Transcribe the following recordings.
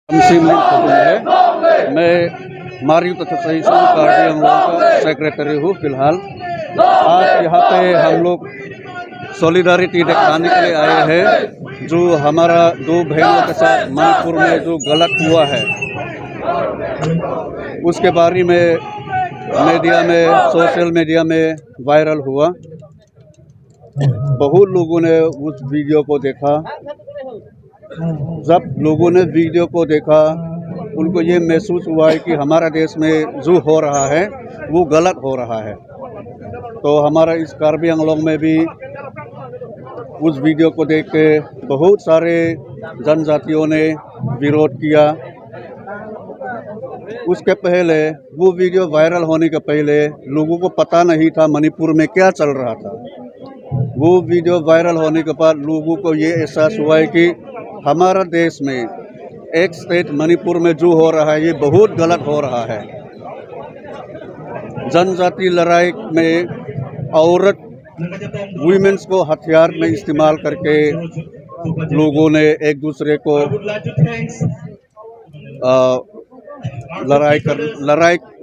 सिमलिन खतून है। मैं मारियो तथा सही कार्बी आंगलों का सेक्रेटरी हूँ फिलहाल। आज यहाँ पे हम लोग सॉलिडारिटी दिखाने के लिए आए हैं जो हमारा दो बहनों के साथ मणिपुर में जो गलत हुआ है उसके बारे में मीडिया में सोशल मीडिया में वायरल हुआ। बहुत लोगों ने उस वीडियो को देखा। जब लोगों ने वीडियो को देखा उनको ये महसूस हुआ है कि हमारा देश में जो हो रहा है वो गलत हो रहा है। तो हमारा इस कार्बी आंगलोंग में भी उस वीडियो को देख के बहुत सारे जनजातियों ने विरोध किया। उसके पहले वो वीडियो वायरल होने के पहले लोगों को पता नहीं था मणिपुर में क्या चल रहा था। वो वीडियो वायरल होने के बाद लोगों को ये एहसास हुआ है कि हमारा देश में एक स्टेट मणिपुर में जो हो रहा है ये बहुत गलत हो रहा है। जनजाति लड़ाई में औरत वुमेन्स को हथियार में इस्तेमाल करके लोगों ने एक दूसरे को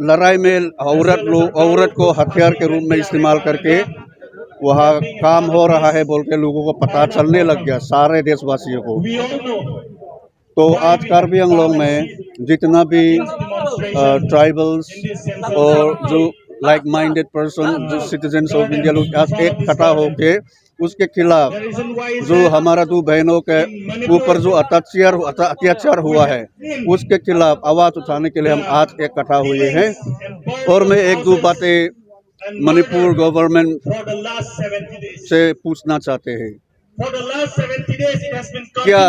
लड़ाई में औरत को हथियार के रूप में इस्तेमाल करके वहाँ काम हो रहा है बोल के लोगों को पता चलने लग गया, सारे देशवासियों को। तो आज कार्बी आंगलोंग में जितना भी ट्राइबल्स और जो लाइक माइंडेड पर्सन जो सिटीजन्स ऑफ इंडिया लोग आज एक इकट्ठा होके उसके खिलाफ जो हमारा दो बहनों के ऊपर जो अत्याचार हुआ है उसके खिलाफ आवाज़ उठाने के लिए हम आज इकट्ठा हुए हैं। और मैं एक दो बातें मणिपुर गवर्नमेंट से पूछना चाहते हैं। क्या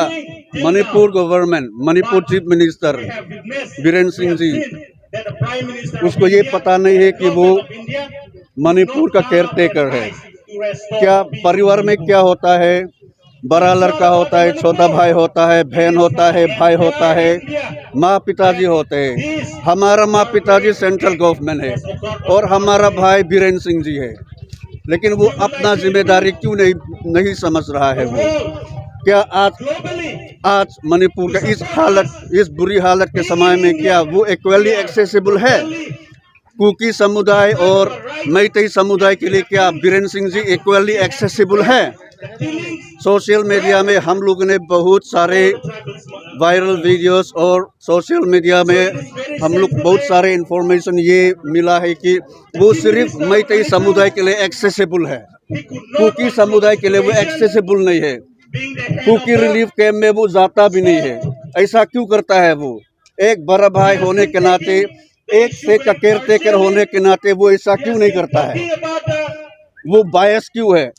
Manipur government, Manipur chief minister Biren Singh ji, उसको ये पता नहीं है कि वो मणिपुर का केयरटेकर है? क्या परिवार में क्या होता है? बड़ा लड़का होता है, छोटा भाई होता है, बहन होता है, भाई होता है, माँ पिताजी होते हैं। हमारा माँ पिताजी सेंट्रल गवर्नमेंट है और हमारा भाई बीरेन सिंह जी है, लेकिन वो अपना जिम्मेदारी क्यों नहीं समझ रहा है? वो क्या आज मणिपुर का इस बुरी हालत के समय में क्या वो इक्वली एक्सेसिबल है? कुकी समुदाय और मैतेई समुदाय के लिए क्या बीरेन सिंह जी इक्वली एक्सेसिबल है? सोशल मीडिया में हम लोगों ने बहुत सारे वायरल वीडियोस और सोशल मीडिया में हम लोग बहुत सारे इंफॉर्मेशन ये मिला है कि वो सिर्फ मैतेई समुदाय के लिए एक्सेसिबल है, कुकी समुदाय के लिए वो एक्सेसिबल नहीं है। कुकी रिलीफ कैंप में वो जाता भी नहीं है। ऐसा क्यों करता है? वो एक बड़ा भाई होने के नाते, एक स्टेट का केयरटेकर होने के नाते वो ऐसा क्यों नहीं करता है? वो बायस क्यों है?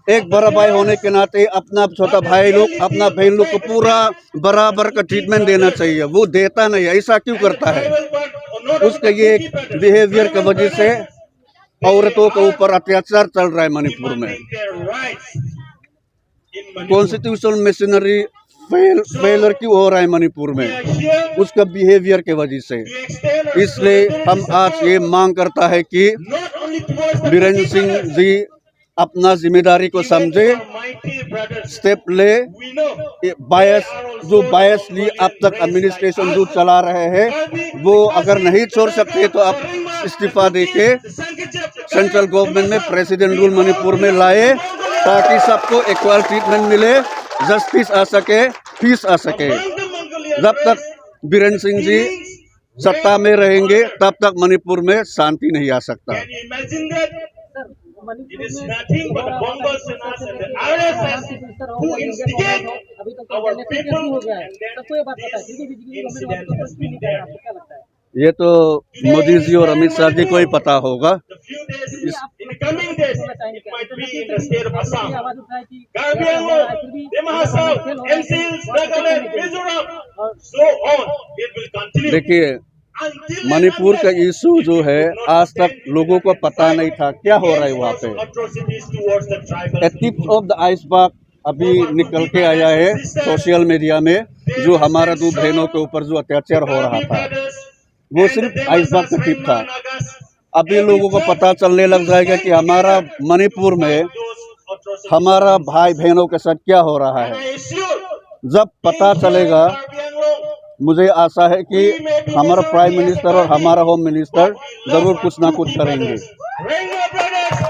एक बड़ा भाई होने के नाते अपना छोटा भाई लोग, अपना बहन लोग को पूरा बराबर का ट्रीटमेंट देना चाहिए, वो देता नहीं। ऐसा क्यों करता है? उसके ये बिहेवियर की वजह से औरतों के ऊपर अत्याचार चल रहा है मणिपुर में। कॉन्स्टिट्यूशनल मशीनरी फेलर क्यों हो रहा है मणिपुर में? उसका बिहेवियर के वजह से। इसलिए हम आज ये मांग करता है कि बीरेन सिंह जी अपना जिम्मेदारी को समझे, स्टेप ले। बायसली अब तक एडमिनिस्ट्रेशन जो चला रहे हैं वो अगर नहीं छोड़ सकते तो अब इस्तीफा देके सेंट्रल गवर्नमेंट में प्रेसिडेंट रूल मणिपुर में लाए ताकि सबको इक्वल ट्रीटमेंट मिले, जस्टिस आ सके, पीस आ सके। जब तक बीरेन सिंह जी सत्ता में रहेंगे तब तक मणिपुर में शांति नहीं आ सकता। It is nothing but Bongo Senas and the RSS who instigate our people, and then this incident has been there. ये तो मोदी जी और अमित शाह जी को ही पता होगा। In coming days, it might be in the state of Assam, Karbi Anglong, Dima Hassan, NCL, Nagaland, Mizoram, so on. It will continue. देखिए, मणिपुर का issue जो है आज तक लोगों को पता नहीं था क्या हो रहा है वहाँ पे। टिप ऑफ द आइसबर्ग अभी निकल के आया है सोशल मीडिया में, जो हमारा दो बहनों के ऊपर जो अत्याचार हो रहा था वो सिर्फ आइसबर्ग का टिप था। अभी लोगों को पता चलने लग जाएगा कि हमारा मणिपुर में हमारा भाई बहनों के साथ क्या हो रहा है। जब पता चलेगा मुझे आशा है कि हमारा प्राइम मिनिस्टर और हमारा होम मिनिस्टर जरूर कुछ ना कुछ करेंगे। Rainbow Brothers